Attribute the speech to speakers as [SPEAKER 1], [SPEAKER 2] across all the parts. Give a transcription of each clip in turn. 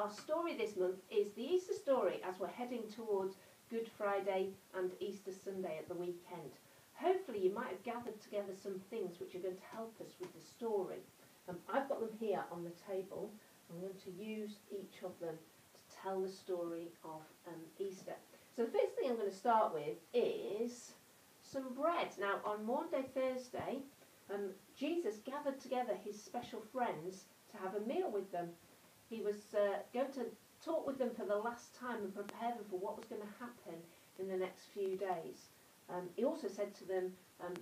[SPEAKER 1] our story this month is the Easter story as we're heading towards Good Friday and Easter Sunday at the weekend. Hopefully you might have gathered together some things which are going to help us with the story. I've got them here on the table. I'm going to use each of them to tell the story of Easter. So the first thing I'm going to start with is some bread. Now on Maundy Thursday, Jesus gathered together his special friends to have a meal with them. He was going to talk with them for the last time and prepare them for what was going to happen in the next few days. He also said to them,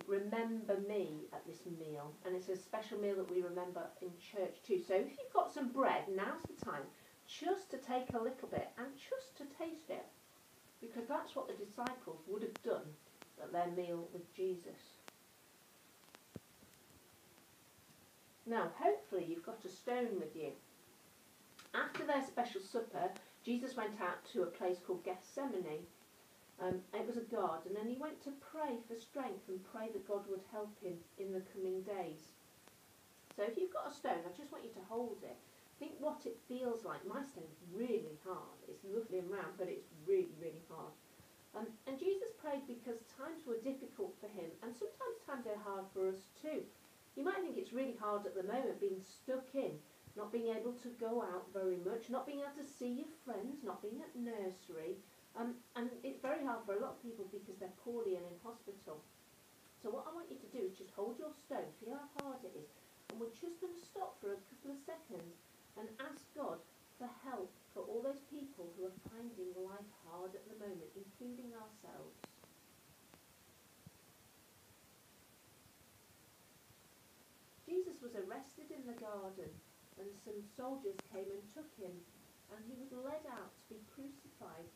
[SPEAKER 1] remember me at this meal. And it's a special meal that we remember in church too. So if you've got some bread, now's the time just to take a little bit and just to taste it. Because that's what the disciples would have done at their meal with Jesus. Now, hopefully you've got a stone with you. After their special supper, Jesus went out to a place called Gethsemane. It was a garden, and he went to pray for strength and pray that God would help him in the coming days. So if you've got a stone, I just want you to hold it. Think what it feels like. My stone's really hard. It's lovely and round, but it's really, really hard. And Jesus prayed because times were difficult for him, and sometimes times are hard for us too. You might think it's really hard at the moment, being stuck in, not being able to go out very much, not being able to see your friends, not being at nursery. And it's very hard for a lot of people because they're poorly and in hospital. So what I want you to do is just hold your stone, feel how hard it is, and we're just going to stop for a couple of seconds and ask God for help for all those people who are finding life hard at the moment, including ourselves. Jesus was arrested in the garden, and some soldiers came and took him, and he was led out to be crucified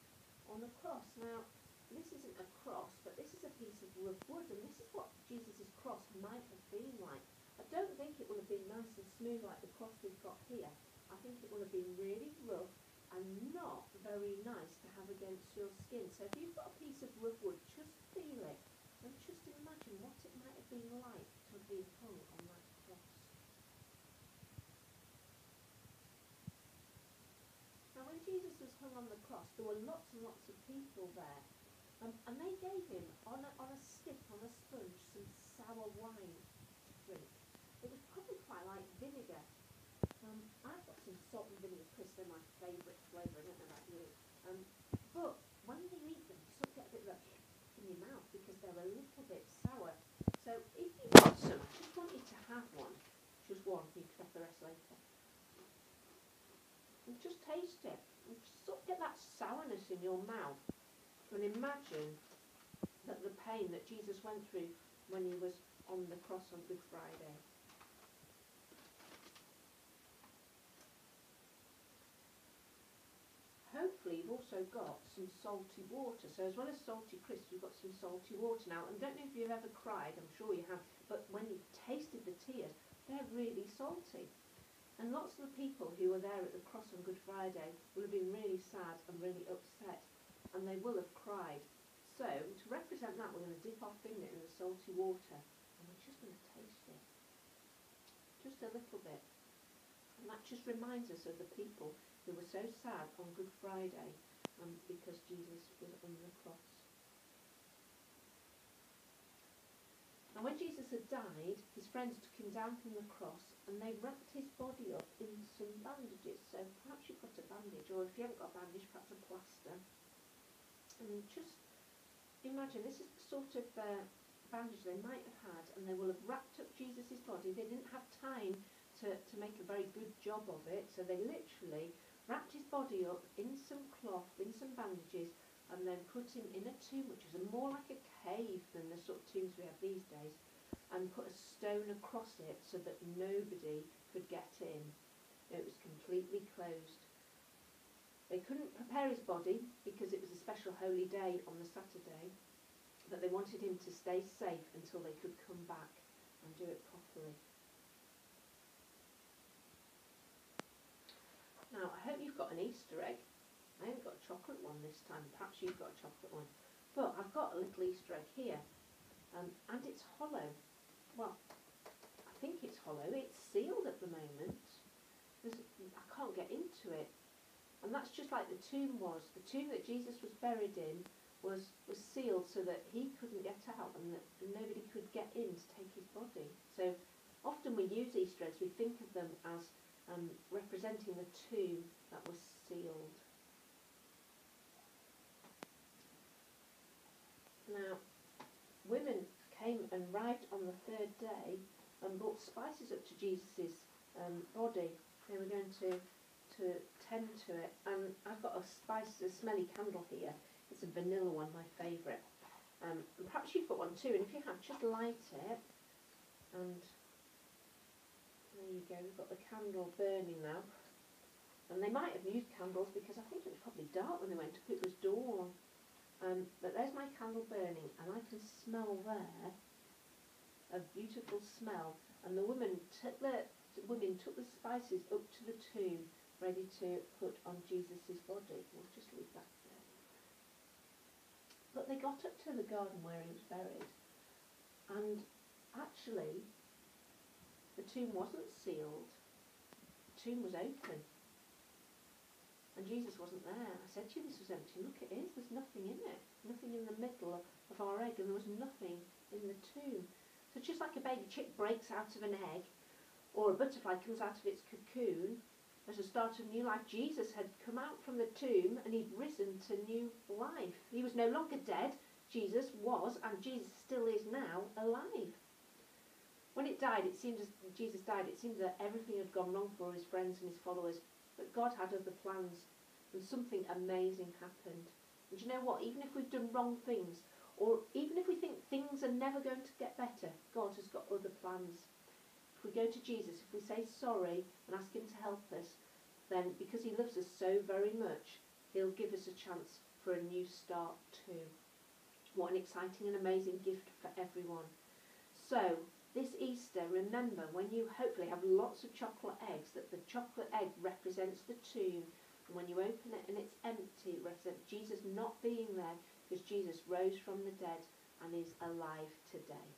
[SPEAKER 1] on a cross. Now, this isn't a cross, but this is a piece of rough wood, and this is what Jesus' cross might have been like. I don't think it will have been nice and smooth like the cross we've got here. I think it will have been really rough and not very nice to have against your skin. So if you've got a piece of rough wood, just feel it and just imagine what it might have been like to be hung on that cross. Now when Jesus was hung on the cross, there were lots and lots of people there. And they gave him, on a stick, on a sponge, some sour wine to drink. It was probably quite like vinegar. I've got some salt and vinegar crisps, they're my favourite flavour, I don't know about you. But when you eat them, you sort of get a bit of a in your mouth because they're a little bit sour. So if you've got some, I just want you to have one. Just one, you can have the rest later. And just taste it. And just sort of get that sourness in your mouth. And imagine that the pain that Jesus went through when he was on the cross on Good Friday. Hopefully you've also got some salty water. So as well as salty crisps, you've got some salty water now. And don't know if you've ever cried, I'm sure you have, but when you've tasted the tears, they're really salty. And lots of the people who were there at the cross on Good Friday will have been really sad and really upset. And they will have cried. So, to represent that, we're going to dip our finger in the salty water and we're just going to taste it. Just a little bit. And that just reminds us of the people who were so sad on Good Friday because Jesus was on the cross. And when Jesus had died, his friends took him down from the cross and they wrapped his body up in some bandages. So perhaps you've got a bandage, or if you haven't got a bandage, perhaps a plaster. And just imagine, this is the sort of bandage they might have had, and they will have wrapped up Jesus' body. They didn't have time to make a very good job of it, so they literally wrapped his body up in some cloth, in some bandages, and then put him in a tomb, which was more like a cave than the sort of tombs we have these days, and put a stone across it so that nobody could get in. It was completely closed. They couldn't prepare his body because it was a special holy day on the Saturday, but they wanted him to stay safe until they could come back and do it properly. Now, I hope you've got an Easter egg. I haven't got a chocolate one this time. Perhaps you've got a chocolate one. But I've got a little Easter egg here. And it's hollow. Well, I think it's hollow. It's sealed at the moment. I can't get into it. And that's just like the tomb was. The tomb that Jesus was buried in was sealed so that he couldn't get out and that nobody could get in to take his body. So often we use Easter eggs, we think of them as representing the tomb that was sealed. Now, women came and arrived on the third day and brought spices up to Jesus' body. They were going to tend to it. And I've got a smelly candle here. It's a vanilla one, my favourite. And perhaps you've got one too, and if you have, just light it. And there you go, we've got the candle burning now. And they might have used candles because I think it was probably dark when they went up, it was dawn. But there's my candle burning, and I can smell there a beautiful smell. And the women took the spices up to the tomb, ready to put on Jesus' body. We'll just leave that there. But they got up to the garden where he was buried, and actually the tomb wasn't sealed. The tomb was open. And Jesus wasn't there. I said to you this was empty. Look, it is. There's nothing in it. Nothing in the middle of our egg, and there was nothing in the tomb. So just like a baby chick breaks out of an egg, or a butterfly comes out of its cocoon as a start of new life, Jesus had come out from the tomb and he'd risen to new life. He was no longer dead. Jesus was, and Jesus still is now, alive. When Jesus died, it seemed that everything had gone wrong for his friends and his followers. But God had other plans, and something amazing happened. And you know what? Even if we've done wrong things, or even if we think things are never going to get better, God has got other plans. If we go to Jesus, if we say sorry and ask him to help us, then because he loves us so very much, he'll give us a chance for a new start too. What an exciting and amazing gift for everyone. So, this Easter, remember, when you hopefully have lots of chocolate eggs, that the chocolate egg represents the tomb, and when you open it and it's empty, it represents Jesus not being there, because Jesus rose from the dead and is alive today.